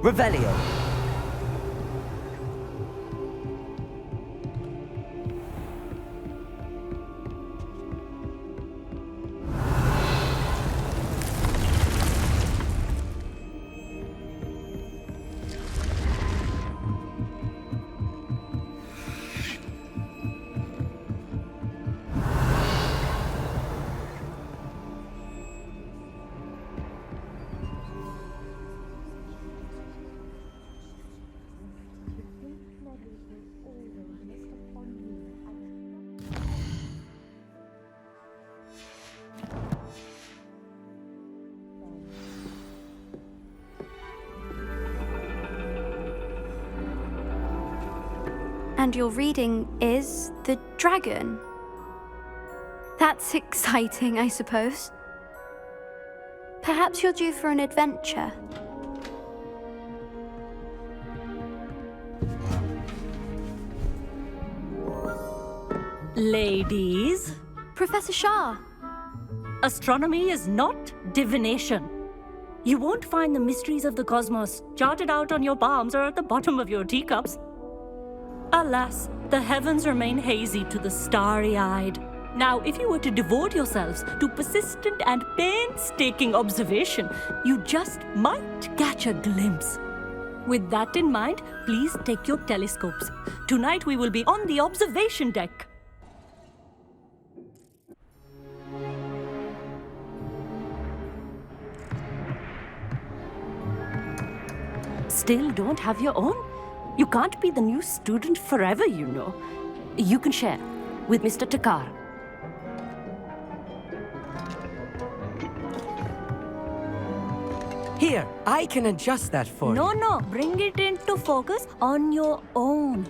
Revelio. And your reading is the dragon. That's exciting, I suppose. Perhaps you're due for an adventure. Ladies, Professor Shah. astronomy is not divination. You won't find the mysteries of the cosmos charted out on your palms or at the bottom of your teacups. Alas, the heavens remain hazy to the starry-eyed. Now, if you were to devote yourselves to persistent and painstaking observation, you just might catch a glimpse. With that in mind, please take your telescopes. Tonight we will be on the observation deck. Still don't have your own? You can't be the new student forever, you know. You can share with Mr. Takar. Here, I can adjust that for you. No, bring it into focus on your own.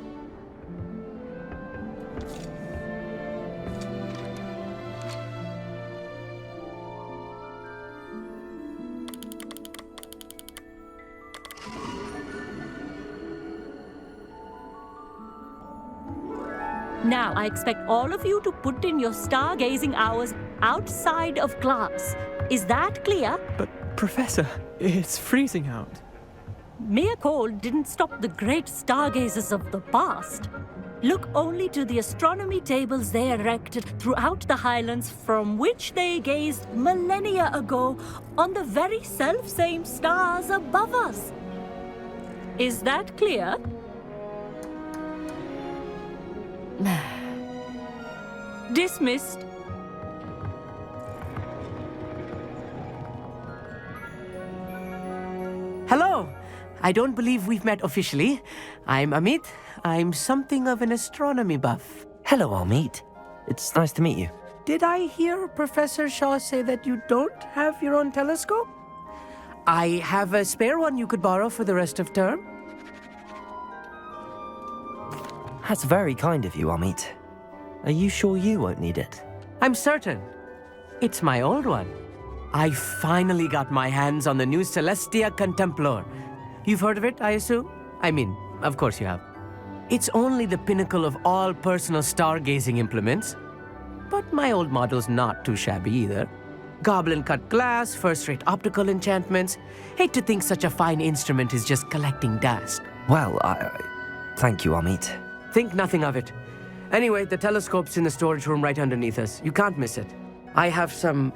Now, I expect all of you to put in your stargazing hours outside of class. Is that clear? But, Professor, it's freezing out. Mere cold didn't stop the great stargazers of the past. Look only to the astronomy tables they erected throughout the highlands from which they gazed millennia ago on the very self-same stars above us. Is that clear? Dismissed. Hello. I don't believe we've met officially. I'm Amit. I'm something of an astronomy buff. Hello, Amit. It's nice to meet you. Did I hear Professor Shaw say that you don't have your own telescope? I have a spare one you could borrow for the rest of term. That's very kind of you, Amit. Are you sure you won't need it? I'm certain. It's my old one. I finally got my hands on the new Celestia Contemplar. You've heard of it, I assume? I mean, of course you have. It's only the pinnacle of all personal stargazing implements. But my old model's not too shabby either. Goblin-cut glass, first-rate optical enchantments. Hate to think such a fine instrument is just collecting dust. Well, thank you, Amit. Think nothing of it. Anyway, the telescope's in the storage room right underneath us. You can't miss it. I have some,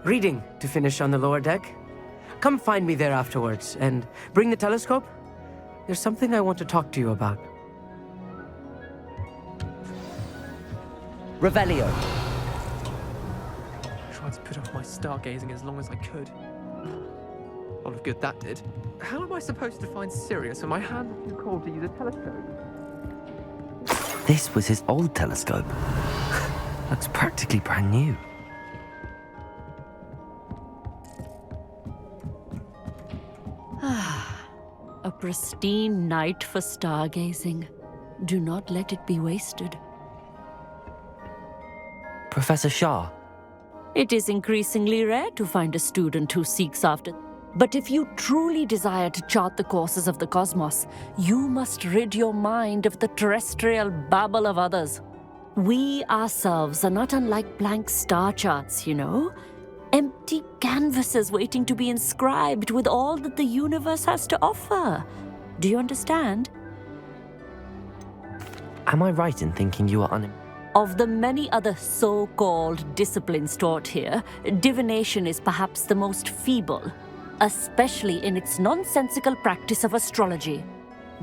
reading to finish on the lower deck. Come find me there afterwards, and bring the telescope. There's something I want to talk to you about. Revelio. Tried to put off my stargazing as long as I could. A lot of good that did. How am I supposed to find Sirius when my hand is too cold to use a telescope? This was his old telescope. Looks practically brand new. A pristine night for stargazing. Do not let it be wasted. Professor Shah, It is increasingly rare to find a student who seeks after. But if you truly desire to chart the courses of the cosmos, you must rid your mind of the terrestrial babble of others. We ourselves are not unlike blank star charts, you know. Empty canvases waiting to be inscribed with all that the universe has to offer. Do you understand? Am I right in thinking you are Of the many other so-called disciplines taught here, divination is perhaps the most feeble, especially in its nonsensical practice of astrology.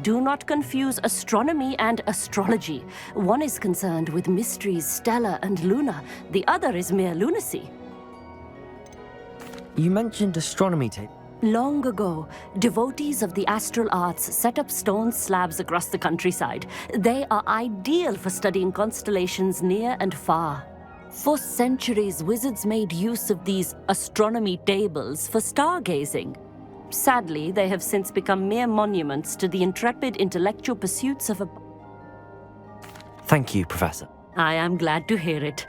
Do not confuse astronomy and astrology. One is concerned with mysteries stellar and lunar, the other is mere lunacy. You mentioned astronomy tape. Long ago, devotees of the astral arts set up stone slabs across the countryside. They are ideal for studying constellations near and far. For centuries, wizards made use of these astronomy tables for stargazing. Sadly, they have since become mere monuments to the intrepid intellectual pursuits of a... Thank you, Professor. I am glad to hear it.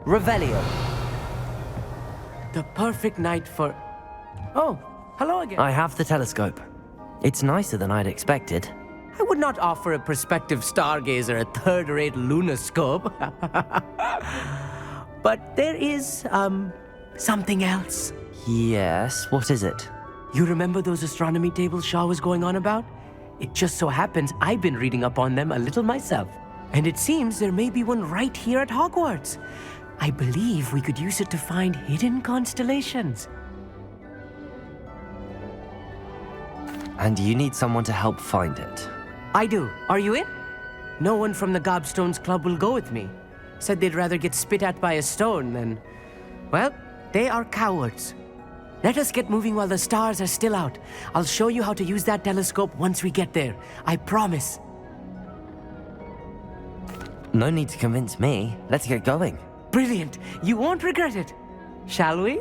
Revelio. The perfect night for... Oh, hello again. I have the telescope. It's nicer than I'd expected. I would not offer a prospective stargazer a third-rate lunoscope. But there is, something else. Yes, what is it? You remember those astronomy tables Shaw was going on about? It just so happens I've been reading up on them a little myself. And it seems there may be one right here at Hogwarts. I believe we could use it to find hidden constellations. And you need someone to help find it. I do. Are you in? No one from the Gobstones Club will go with me. Said they'd rather get spit at by a stone than... Well, they are cowards. Let us get moving while the stars are still out. I'll show you how to use that telescope once we get there. I promise. No need to convince me. Let's get going. Brilliant. You won't regret it. Shall we?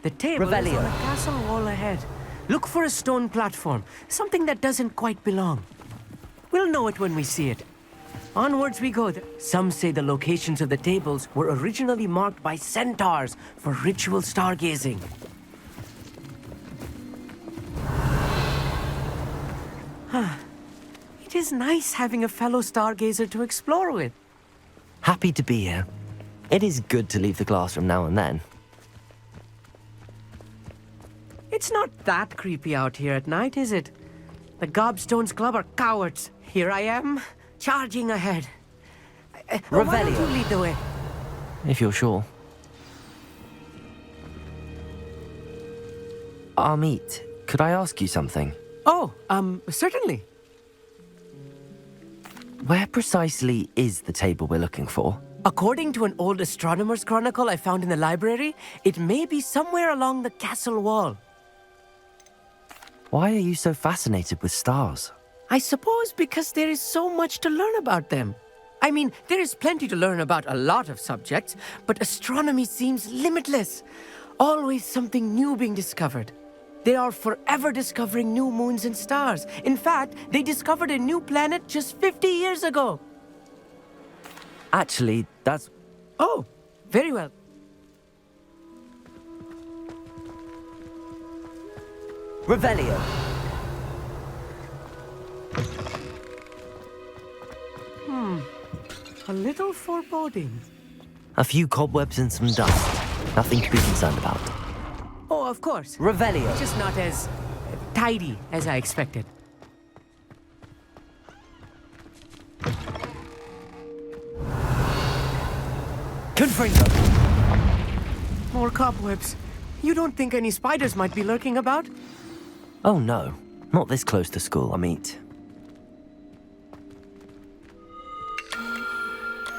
The table is Revelio. on a castle wall ahead. Look for a stone platform, something that doesn't quite belong. We'll know it when we see it. Onwards we go. Some say the locations of the tables were originally marked by centaurs for ritual stargazing. It is nice having a fellow stargazer to explore with. Happy to be here. It is good to leave the classroom now and then. It's not that creepy out here at night, is it? The Gobstones Club are cowards. Here I am, charging ahead. Why don't you Revelio. lead the way? If you're sure. Amit, could I ask you something? Oh, certainly. Where precisely is the table we're looking for? According to an old astronomer's chronicle I found in the library, it may be somewhere along the castle wall. Why are you so fascinated with stars? I suppose because there is so much to learn about them. I mean, there is plenty to learn about a lot of subjects, but astronomy seems limitless. Always something new being discovered. They are forever discovering new moons and stars. In fact, they discovered a new planet just 50 years ago. Actually, that's... Oh, very well. Revelio. A little foreboding. A few cobwebs and some dust. Nothing to be concerned about. Oh, of course. Revelio. Just not as tidy as I expected. Confringo. More cobwebs. You don't think any spiders might be lurking about? Oh no, not this close to school, Amit.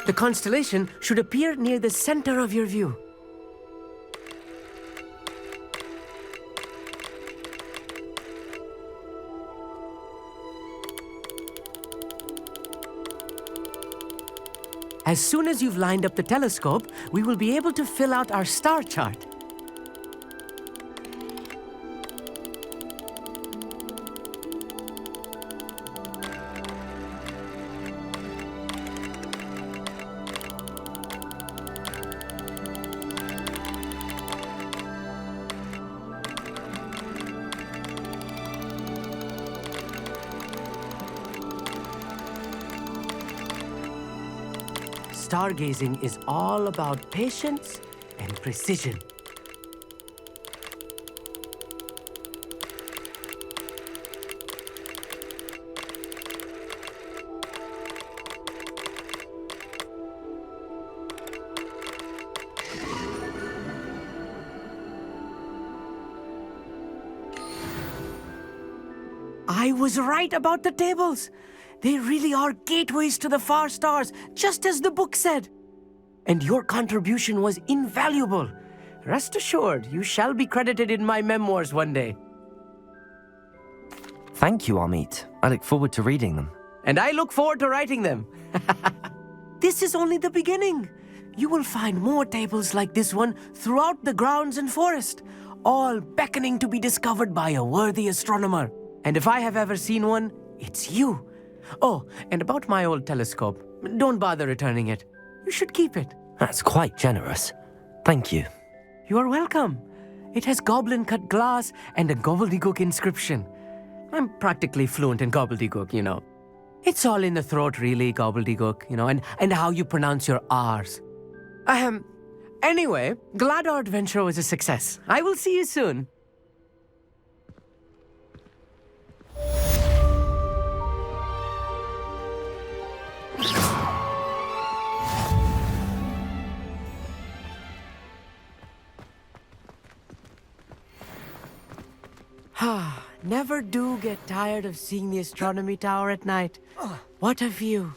The constellation should appear near the center of your view. As soon as you've lined up the telescope, we will be able to fill out our star chart. stargazing is all about patience and precision. I was right about the tables. They really are gateways to the far stars, just as the book said. And your contribution was invaluable. Rest assured, you shall be credited in my memoirs one day. Thank you, Amit. I look forward to reading them. And I look forward to writing them. This is only the beginning. You will find more tables like this one throughout the grounds and forest, all beckoning to be discovered by a worthy astronomer. And if I have ever seen one, it's you. Oh, and about my old telescope, don't bother returning it. You should keep it. That's quite generous. Thank you. You are welcome. It has goblin-cut glass and a gobbledygook inscription. I'm practically fluent in gobbledygook, you know. It's all in the throat, really, gobbledygook, you know, and how you pronounce your R's. Anyway, glad our adventure was a success. I will see you soon. Never do get tired of seeing the astronomy tower at night. What a view.